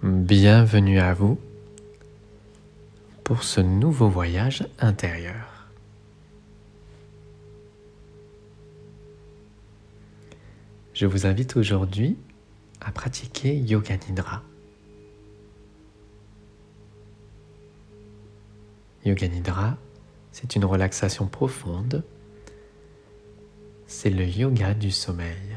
Bienvenue à vous pour ce nouveau voyage intérieur. Je vous invite aujourd'hui à pratiquer Yoga Nidra. Yoga Nidra, c'est une relaxation profonde. C'est le yoga du sommeil.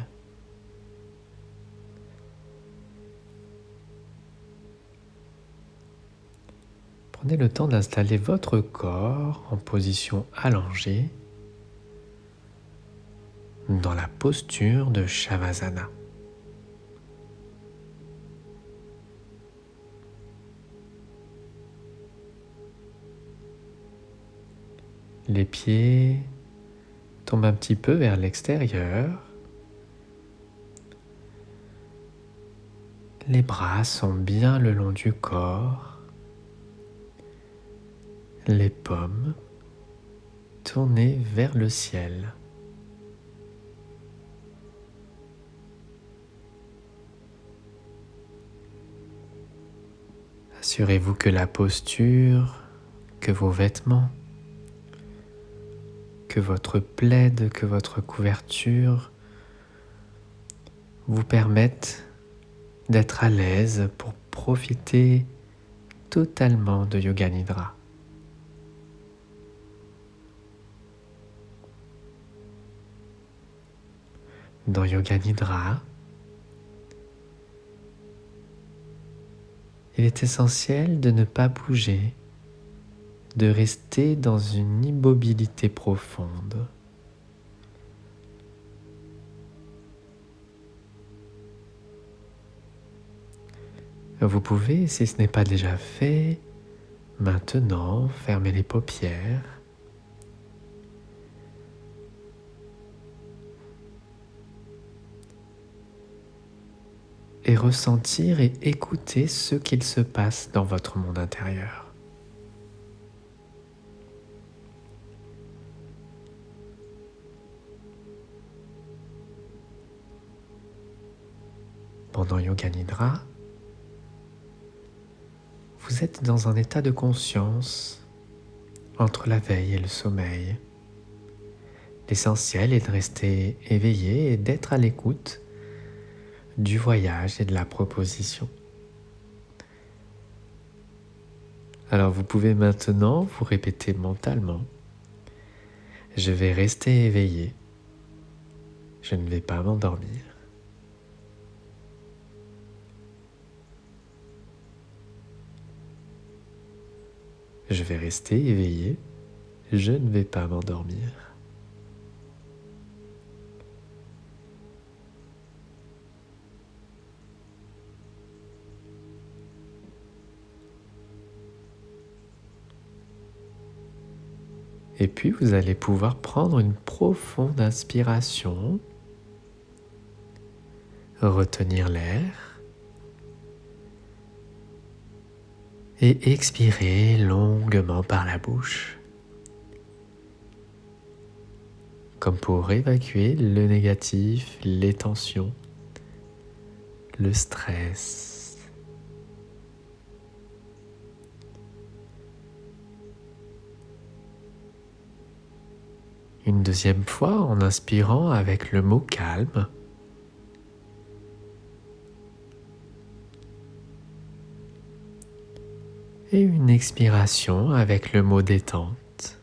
Prenez le temps d'installer votre corps en position allongée dans la posture de Shavasana. Les pieds tombent un petit peu vers l'extérieur. Les bras sont bien le long du corps. Les paumes tournées vers le ciel. Assurez-vous que la posture, que vos vêtements, que votre plaid, que votre couverture vous permettent d'être à l'aise pour profiter totalement de Yoga Nidra. Dans Yoga Nidra, il est essentiel de ne pas bouger, de rester dans une immobilité profonde. Vous pouvez, si ce n'est pas déjà fait, maintenant fermer les paupières et ressentir et écouter ce qu'il se passe dans votre monde intérieur. Pendant Yoga Nidra, vous êtes dans un état de conscience entre la veille et le sommeil. L'essentiel est de rester éveillé et d'être à l'écoute du voyage et de la proposition. Alors vous pouvez maintenant vous répéter mentalement: je vais rester éveillé, je ne vais pas m'endormir. Je vais rester éveillé, je ne vais pas m'endormir. Et puis vous allez pouvoir prendre une profonde inspiration, retenir l'air et expirer longuement par la bouche, comme pour évacuer le négatif, les tensions, le stress. Une deuxième fois en inspirant avec le mot calme. Et une expiration avec le mot détente.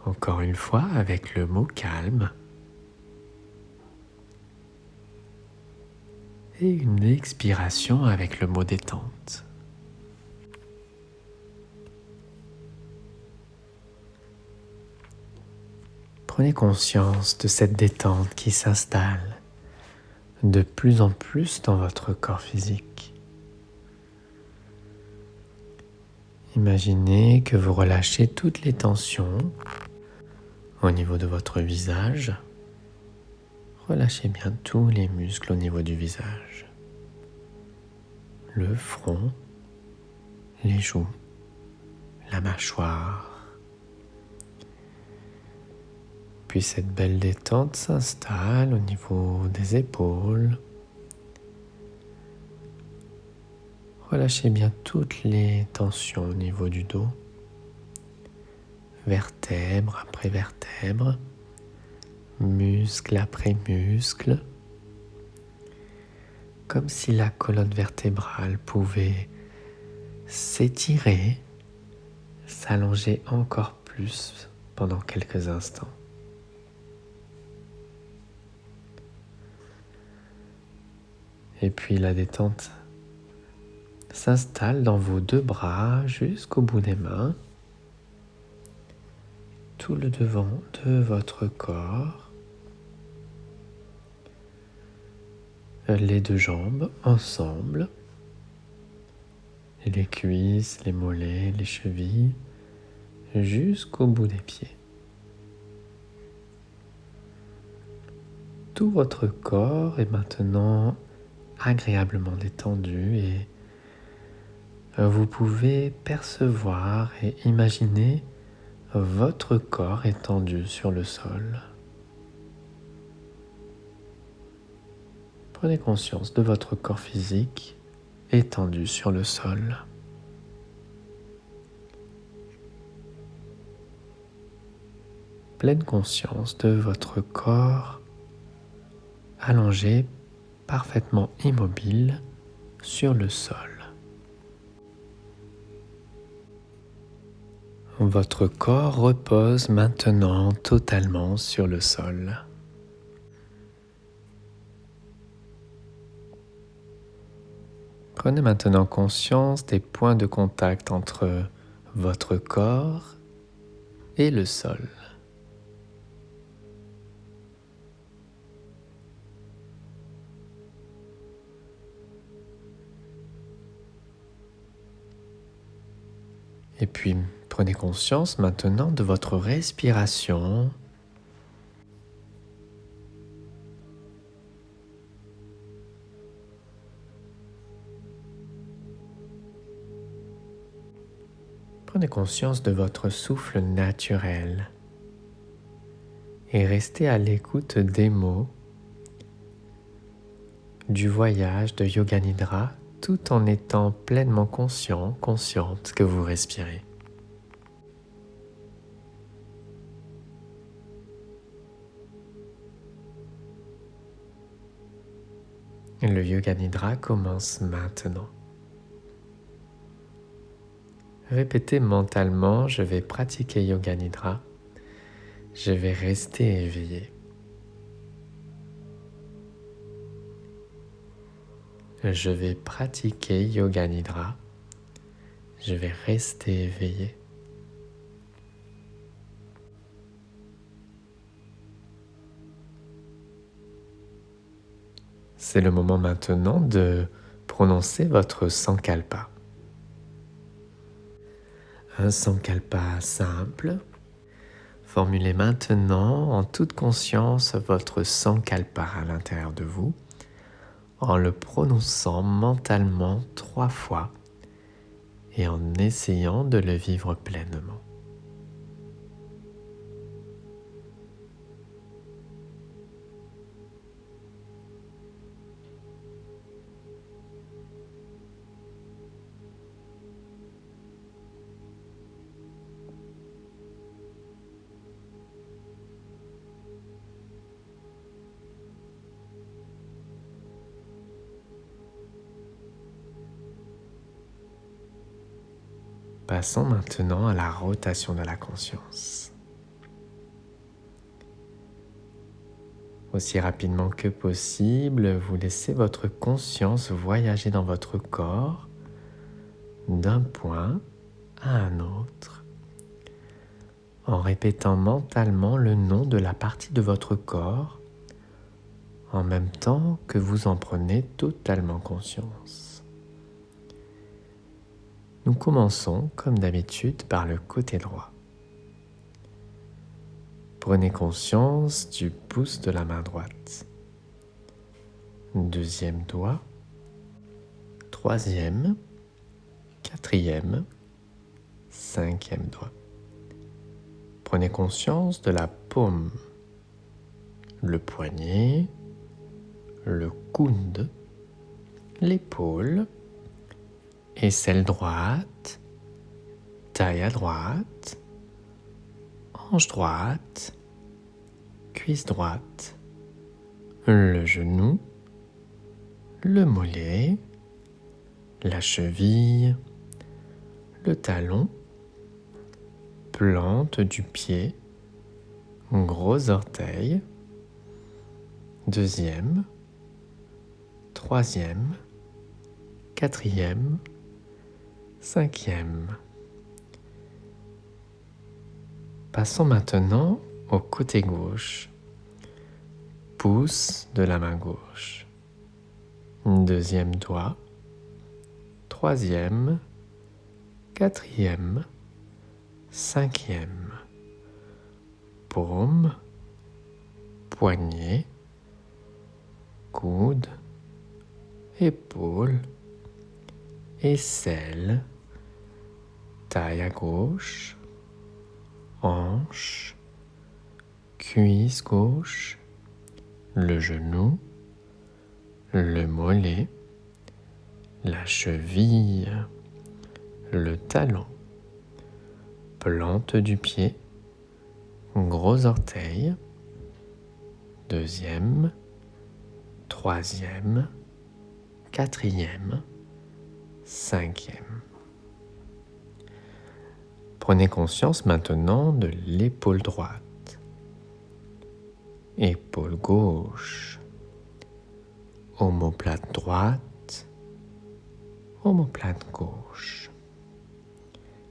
Encore une fois avec le mot calme. Et une expiration avec le mot détente. Prenez conscience de cette détente qui s'installe de plus en plus dans votre corps physique. Imaginez que vous relâchez toutes les tensions au niveau de votre visage. Relâchez bien tous les muscles au niveau du visage. Le front, les joues, la mâchoire. puis cette belle détente s'installe au niveau des épaules. Relâchez bien toutes les tensions au niveau du dos, vertèbre après vertèbre, muscle après muscle, comme si la colonne vertébrale pouvait s'étirer, s'allonger encore plus pendant quelques instants. Et puis la détente s'installe dans vos deux bras jusqu'au bout des mains, tout le devant de votre corps, les deux jambes ensemble, et les cuisses, les mollets, les chevilles, jusqu'au bout des pieds. Tout votre corps est maintenant agréablement détendu et vous pouvez percevoir et imaginer votre corps étendu sur le sol. Prenez conscience de votre corps physique étendu sur le sol. Pleine conscience de votre corps allongé, parfaitement immobile sur le sol. Votre corps repose maintenant totalement sur le sol. Prenez maintenant conscience des points de contact entre votre corps et le sol. Et puis, prenez conscience maintenant de votre respiration. Prenez conscience de votre souffle naturel et restez à l'écoute des mots du voyage de Yoga Nidra tout en étant pleinement conscient, consciente que vous respirez. Le Yoga Nidra commence maintenant. Répétez mentalement, je vais pratiquer Yoga Nidra, je vais rester éveillé. Je vais pratiquer Yoga Nidra, je vais rester éveillé. C'est le moment maintenant de prononcer votre Sankalpa. Un Sankalpa simple. Formulez maintenant en toute conscience votre Sankalpa à l'intérieur de vous, en le prononçant mentalement 3 fois et en essayant de le vivre pleinement. Passons maintenant à la rotation de la conscience. Aussi rapidement que possible, vous laissez votre conscience voyager dans votre corps d'un point à un autre, en répétant mentalement le nom de la partie de votre corps, en même temps que vous en prenez totalement conscience. Nous commençons, comme d'habitude, par le côté droit. Prenez conscience du pouce de la main droite. Deuxième doigt, troisième, quatrième, cinquième doigt. Prenez conscience de la paume le poignet, le coude, l'épaule, aisselle droite, taille à droite, hanche droite, cuisse droite, le genou, le mollet, la cheville, le talon, plante du pied, gros orteil, deuxième, troisième, quatrième, cinquième. Passons maintenant au côté gauche. Pouce de la main gauche. Deuxième doigt. Troisième, quatrième, cinquième. Paume, poignet, coude, épaule, aisselle, taille à gauche, hanche, cuisse gauche, le genou, le mollet, la cheville, le talon, plante du pied, gros orteil, deuxième, troisième, quatrième, cinquième. Prenez conscience maintenant de l'épaule droite, épaule gauche, omoplate droite, omoplate gauche,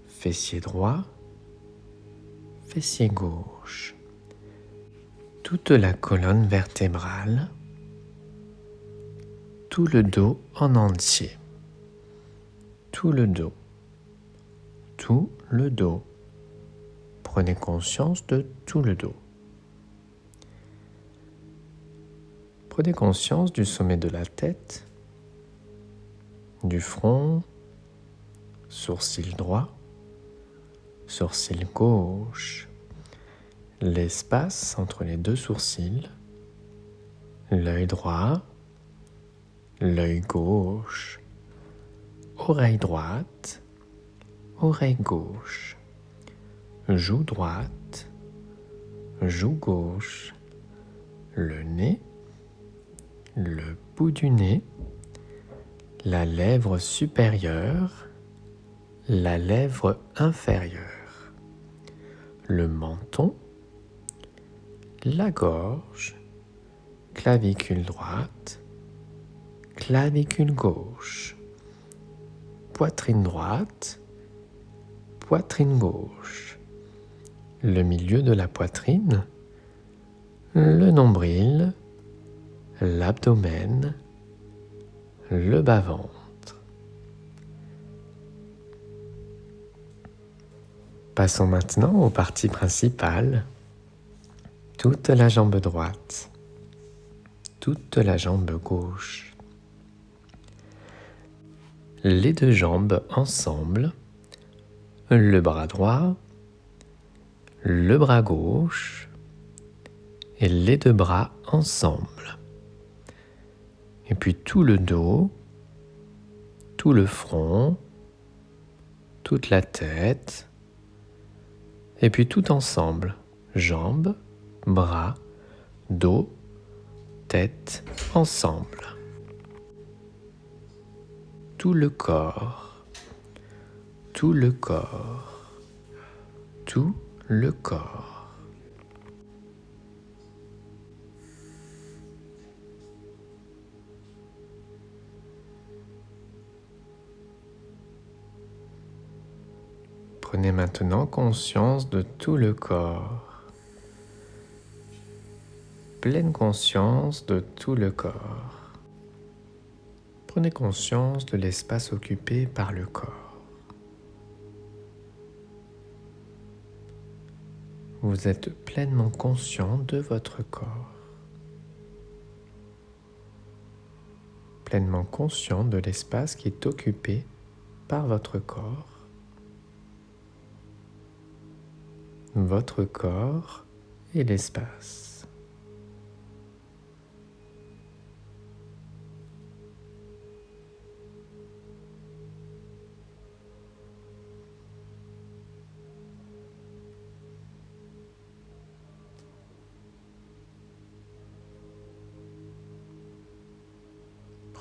fessier droit, fessier gauche, toute la colonne vertébrale, tout le dos en entier, tout le dos, tout le dos. Prenez conscience de tout le dos. Prenez conscience du sommet de la tête, du front, sourcil droit, sourcil gauche, l'espace entre les deux sourcils, l'œil droit, l'œil gauche, oreille droite, oreille gauche, joue droite, joue gauche, le nez, le bout du nez, la lèvre supérieure, la lèvre inférieure, le menton, la gorge, clavicule droite, clavicule gauche, poitrine droite, poitrine gauche, le milieu de la poitrine, le nombril, l'abdomen, le bas-ventre. Passons maintenant aux parties principales. Toute la jambe droite, toute la jambe gauche, les deux jambes ensemble, le bras droit, le bras gauche et les deux bras ensemble. Et puis tout le dos, tout le front, toute la tête, et puis tout ensemble, jambes, bras, dos, tête, ensemble. Tout le corps, tout le corps, tout le corps. Prenez maintenant conscience de tout le corps. Pleine conscience de tout le corps. Prenez conscience de l'espace occupé par le corps. Vous êtes pleinement conscient de votre corps. Pleinement conscient de l'espace qui est occupé par votre corps. Votre corps et l'espace.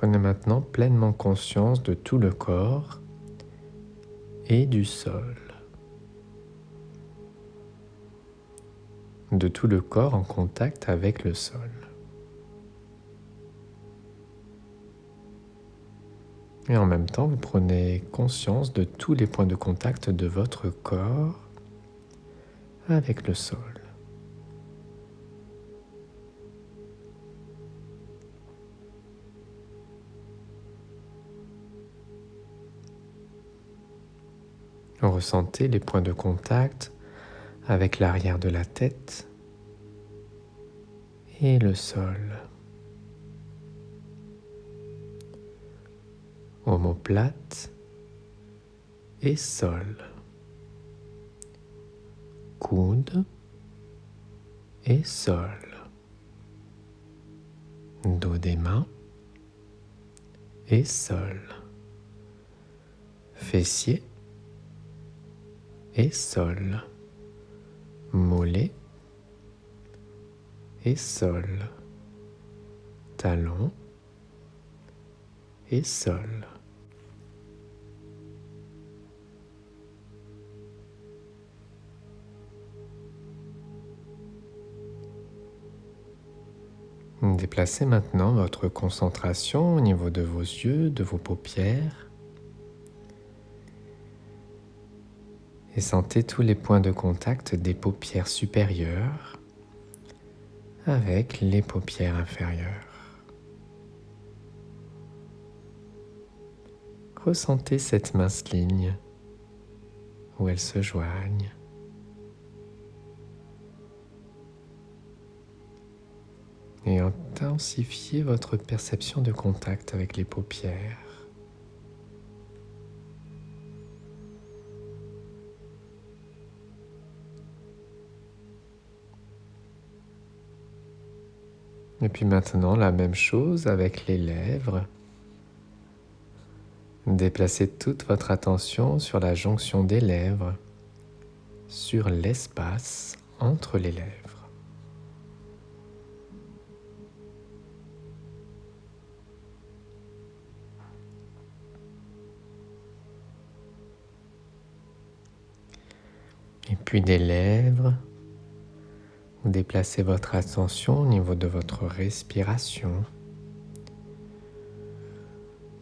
Prenez maintenant pleinement conscience de tout le corps et du sol. De tout le corps en contact avec le sol. Et en même temps, vous prenez conscience de tous les points de contact de votre corps avec le sol. Ressentez les points de contact avec l'arrière de la tête et le sol. Omoplate et sol. Coude et sol. Dos des mains et sol. Fessiers et sol. Mollet et sol. Talon et sol. Déplacez maintenant votre concentration au niveau de vos yeux, de vos paupières. Et sentez tous les points de contact des paupières supérieures avec les paupières inférieures. Ressentez cette mince ligne où elles se joignent. Et intensifiez votre perception de contact avec les paupières. Et puis maintenant, la même chose avec les lèvres. Déplacez toute votre attention sur la jonction des lèvres, sur l'espace entre les lèvres. Et puis des lèvres, vous déplacez votre attention au niveau de votre respiration,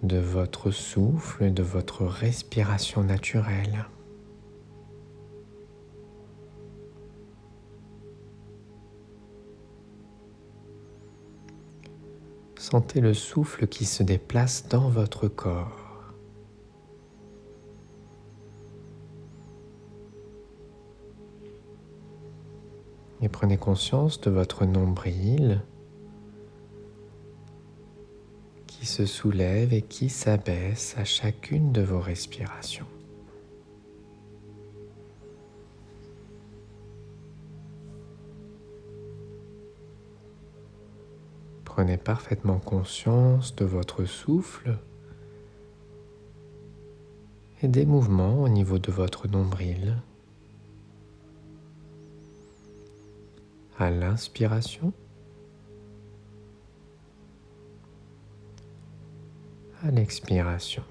de votre souffle et de votre respiration naturelle. Sentez le souffle qui se déplace dans votre corps. Et prenez conscience de votre nombril qui se soulève et qui s'abaisse à chacune de vos respirations. Prenez parfaitement conscience de votre souffle et des mouvements au niveau de votre nombril. À l'inspiration, à l'expiration.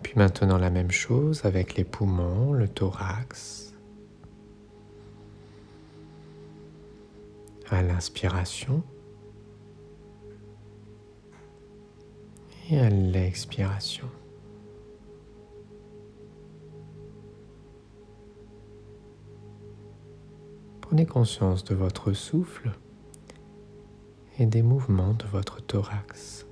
Puis maintenant la même chose avec les poumons, le thorax. À l'inspiration et à l'expiration. Prenez conscience de votre souffle et des mouvements de votre thorax.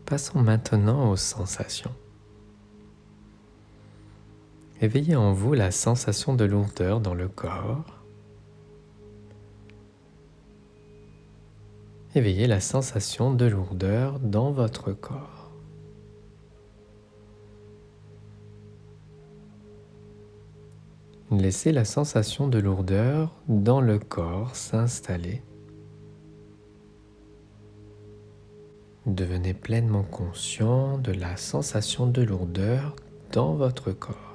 Passons maintenant aux sensations. Éveillez en vous la sensation de lourdeur dans le corps. Éveillez la sensation de lourdeur dans votre corps. Laissez la sensation de lourdeur dans le corps s'installer. Devenez pleinement conscient de la sensation de lourdeur dans votre corps.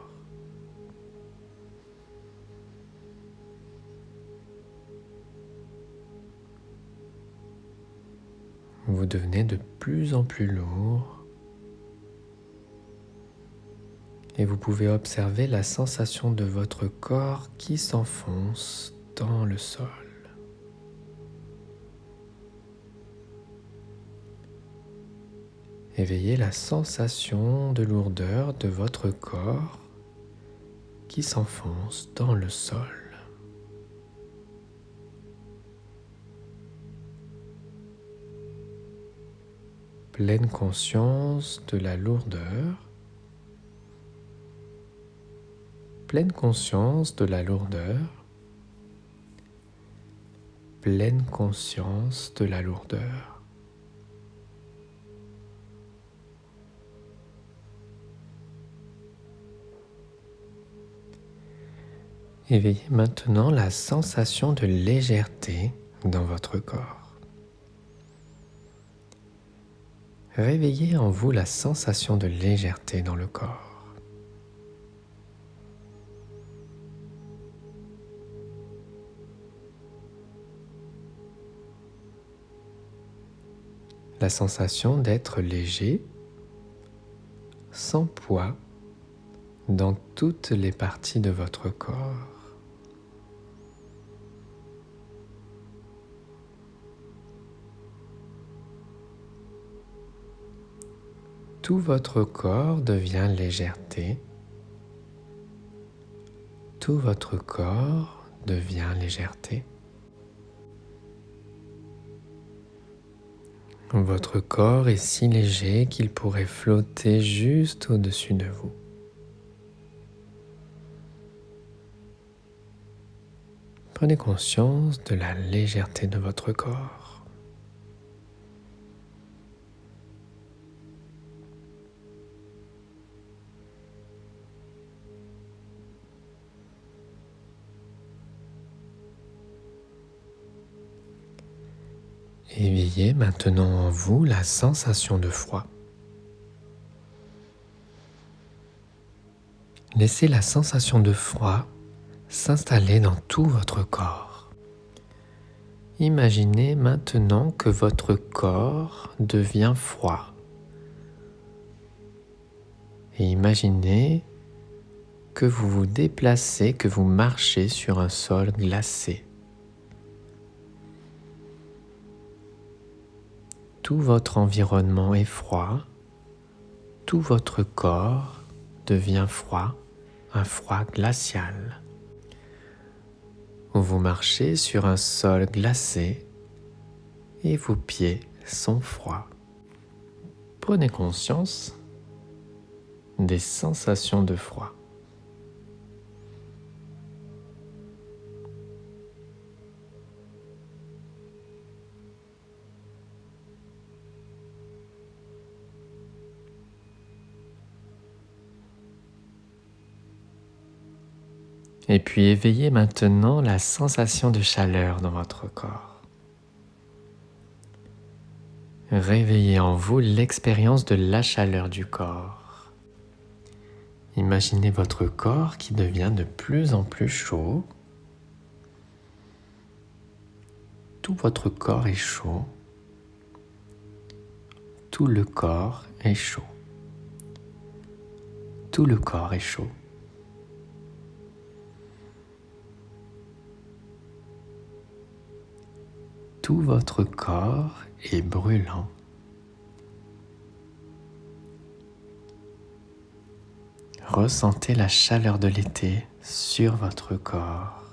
Vous devenez de plus en plus lourd et vous pouvez observer la sensation de votre corps qui s'enfonce dans le sol. Éveillez la sensation de lourdeur de votre corps qui s'enfonce dans le sol. Pleine conscience de la lourdeur. Pleine conscience de la lourdeur. Pleine conscience de la lourdeur. Éveillez maintenant la sensation de légèreté dans votre corps. Réveillez en vous la sensation de légèreté dans le corps. La sensation d'être léger, sans poids, dans toutes les parties de votre corps. Tout votre corps devient légèreté. Tout votre corps devient légèreté. Votre corps est si léger qu'il pourrait flotter juste au-dessus de vous. Prenez conscience de la légèreté de votre corps. Éveillez maintenant en vous la sensation de froid. Laissez la sensation de froid s'installer dans tout votre corps. Imaginez maintenant que votre corps devient froid. Et imaginez que vous vous déplacez, que vous marchez sur un sol glacé. Tout votre environnement est froid, tout votre corps devient froid, un froid glacial. Vous marchez sur un sol glacé et vos pieds sont froids. Prenez conscience des sensations de froid. Et puis éveillez maintenant la sensation de chaleur dans votre corps. Réveillez en vous l'expérience de la chaleur du corps. Imaginez votre corps qui devient de plus en plus chaud. Tout votre corps est chaud. Tout le corps est chaud. Tout le corps est chaud. Tout votre corps est brûlant. Ressentez la chaleur de l'été sur votre corps.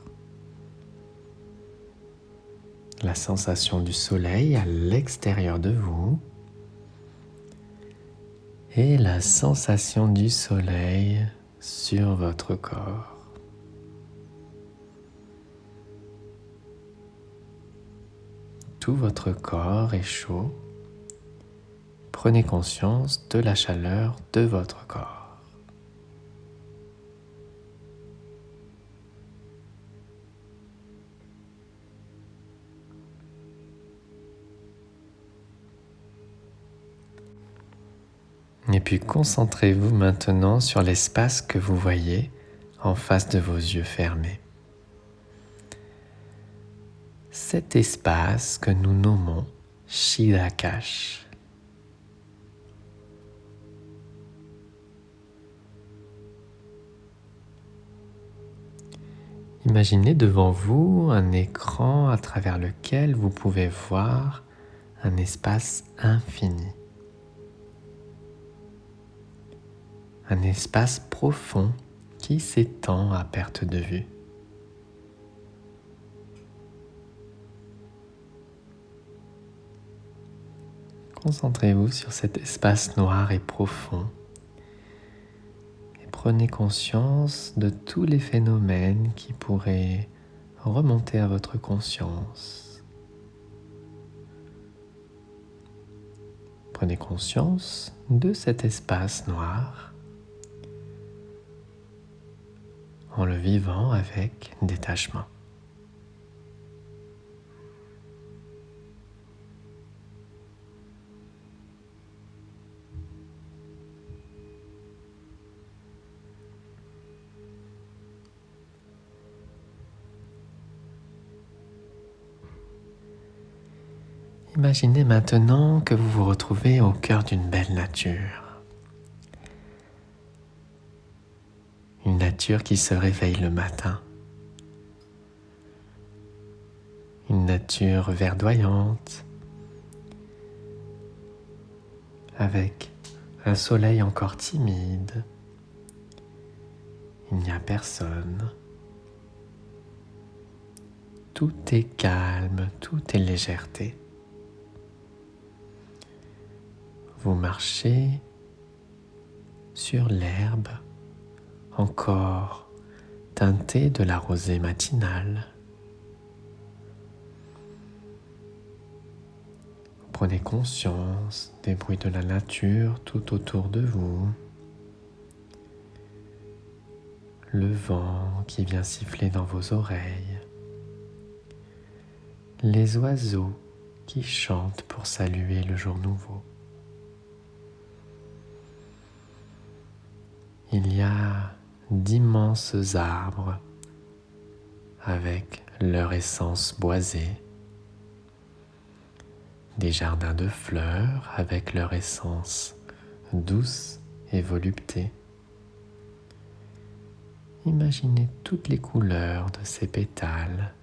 La sensation du soleil à l'extérieur de vous et la sensation du soleil sur votre corps. Tout votre corps est chaud. Prenez conscience de la chaleur de votre corps. Et puis concentrez-vous maintenant sur l'espace que vous voyez en face de vos yeux fermés. Cet espace que nous nommons Shirakash. Imaginez devant vous un écran à travers lequel vous pouvez voir un espace infini. Un espace profond qui s'étend à perte de vue. Concentrez-vous sur cet espace noir et profond et prenez conscience de tous les phénomènes qui pourraient remonter à votre conscience. Prenez conscience de cet espace noir en le vivant avec détachement. Imaginez maintenant que vous vous retrouvez au cœur d'une belle nature. Une nature qui se réveille le matin. Une nature verdoyante, avec un soleil encore timide. Il n'y a personne. Tout est calme, tout est légèreté. Vous marchez sur l'herbe encore teintée de la rosée matinale. Vous prenez conscience des bruits de la nature tout autour de vous. Le vent qui vient siffler dans vos oreilles. Les oiseaux qui chantent pour saluer le jour nouveau. Il y a d'immenses arbres avec leur essence boisée, des jardins de fleurs avec leur essence douce et volupté. Imaginez toutes les couleurs de ces pétales.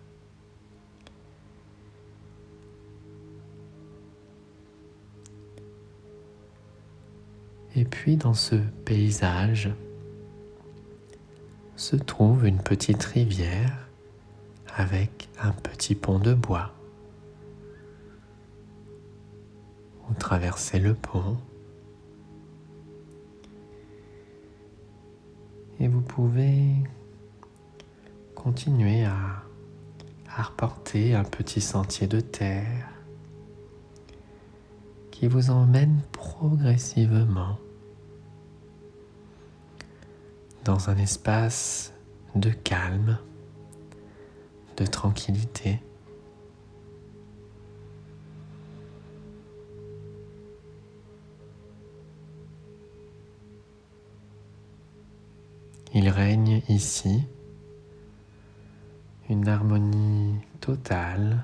Et puis dans ce paysage se trouve une petite rivière avec un petit pont de bois. Vous traversez le pont et vous pouvez continuer à arpenter un petit sentier de terre qui vous emmène progressivement dans un espace de calme, de tranquillité. Il règne ici une harmonie totale.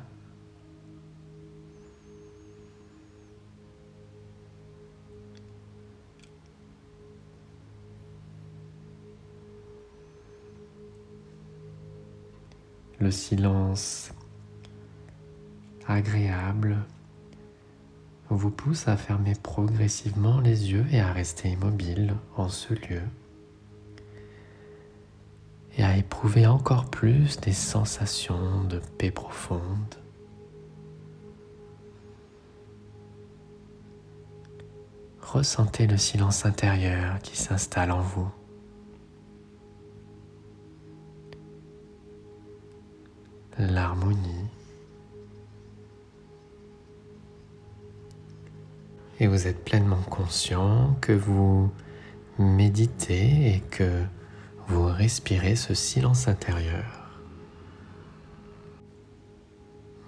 Le silence agréable vous pousse à fermer progressivement les yeux et à rester immobile en ce lieu et à éprouver encore plus des sensations de paix profonde. Ressentez le silence intérieur qui s'installe en vous. l'harmonie. Et vous êtes pleinement conscient que vous méditez et que vous respirez ce silence intérieur.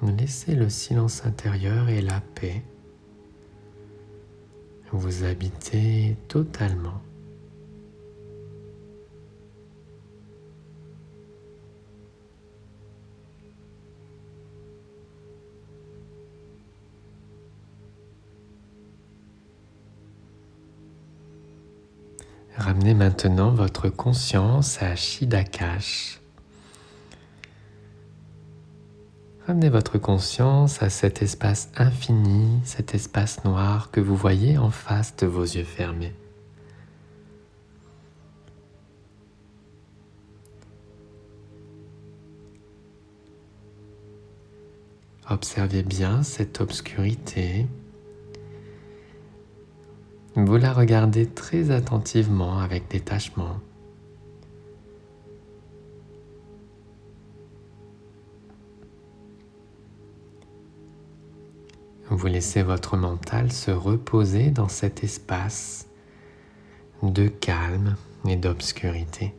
Laissez le silence intérieur et la paix vous habiter totalement. Ramenez maintenant votre conscience à Chiddakash. Ramenez votre conscience à cet espace infini, cet espace noir que vous voyez en face de vos yeux fermés. Observez bien cette obscurité. Vous la regardez très attentivement avec détachement. Vous laissez votre mental se reposer dans cet espace de calme et d'obscurité.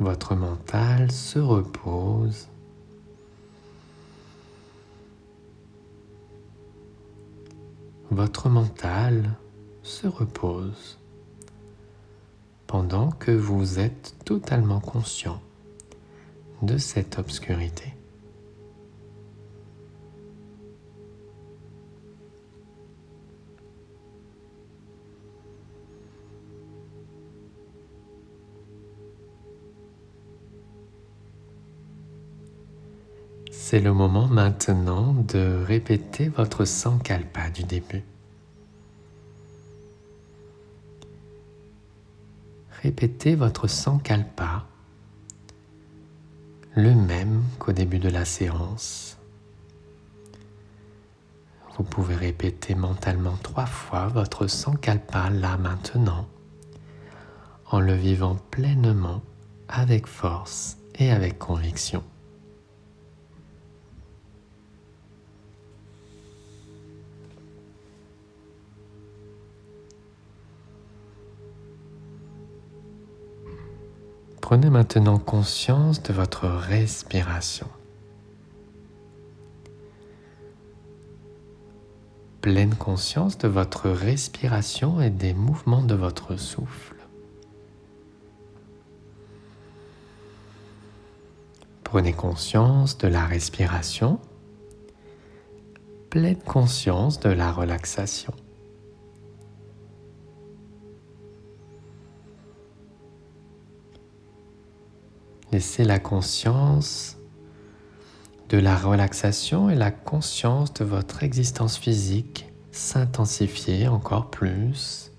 Votre mental se repose. Votre mental se repose pendant que vous êtes totalement conscient de cette obscurité. C'est le moment maintenant de répéter votre sankalpa du début. Répétez votre sankalpa, le même qu'au début de la séance. Vous pouvez répéter mentalement 3 fois votre sankalpa là maintenant, en le vivant pleinement, avec force et avec conviction. Prenez maintenant conscience de votre respiration. Pleine conscience de votre respiration et des mouvements de votre souffle. Prenez conscience de la respiration, pleine conscience de la relaxation. Laissez la conscience de la relaxation et la conscience de votre existence physique s'intensifier encore plus.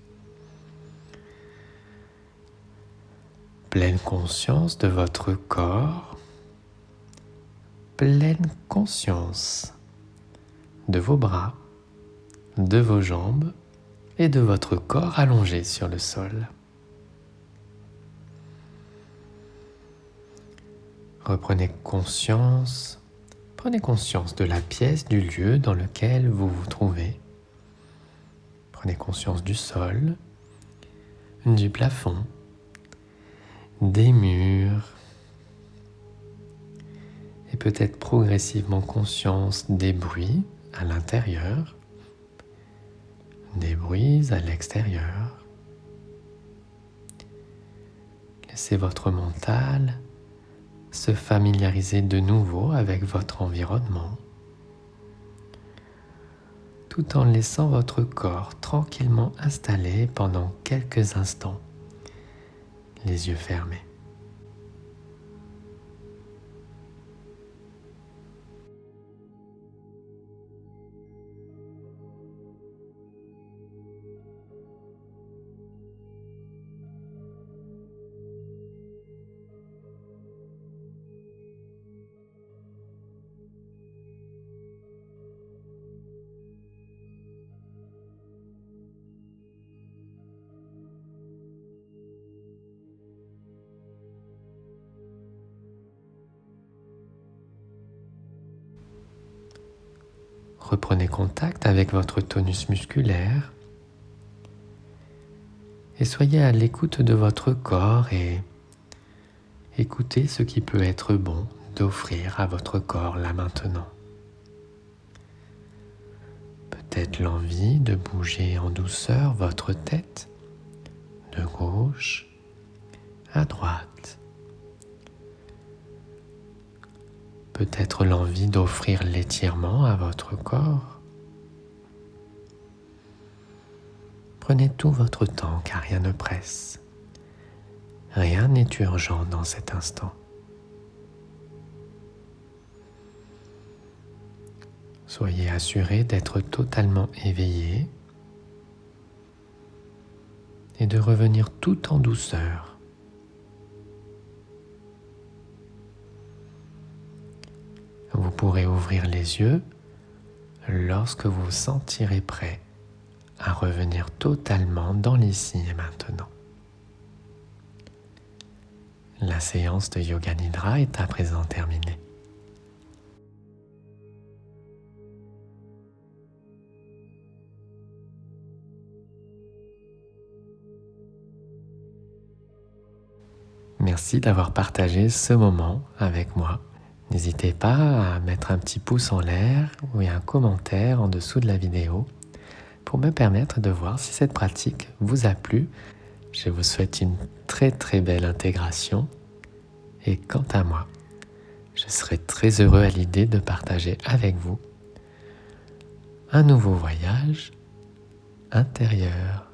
Pleine conscience de votre corps, pleine conscience de vos bras, de vos jambes et de votre corps allongé sur le sol. Prenez conscience de la pièce, du lieu dans lequel vous vous trouvez. Prenez conscience du sol, du plafond, des murs et peut-être progressivement conscience des bruits à l'intérieur, des bruits à l'extérieur. Laissez votre mental se familiariser de nouveau avec votre environnement, tout en laissant votre corps tranquillement installé pendant quelques instants, les yeux fermés. reprenez contact avec votre tonus musculaire et soyez à l'écoute de votre corps et écoutez ce qui peut être bon d'offrir à votre corps là maintenant. Peut-être l'envie de bouger en douceur votre tête de gauche à droite. Peut-être l'envie d'offrir l'étirement à votre corps. Prenez tout votre temps car rien ne presse. Rien n'est urgent dans cet instant. Soyez assuré d'être totalement éveillé et de revenir tout en douceur. Vous pourrez ouvrir les yeux lorsque vous vous sentirez prêt à revenir totalement dans l'ici et maintenant. La séance de Yoga Nidra est à présent terminée. Merci d'avoir partagé ce moment avec moi. N'hésitez pas à mettre un petit pouce en l'air ou un commentaire en dessous de la vidéo pour me permettre de voir si cette pratique vous a plu. Je vous souhaite une très très belle intégration et quant à moi, je serai très heureux à l'idée de partager avec vous un nouveau voyage intérieur.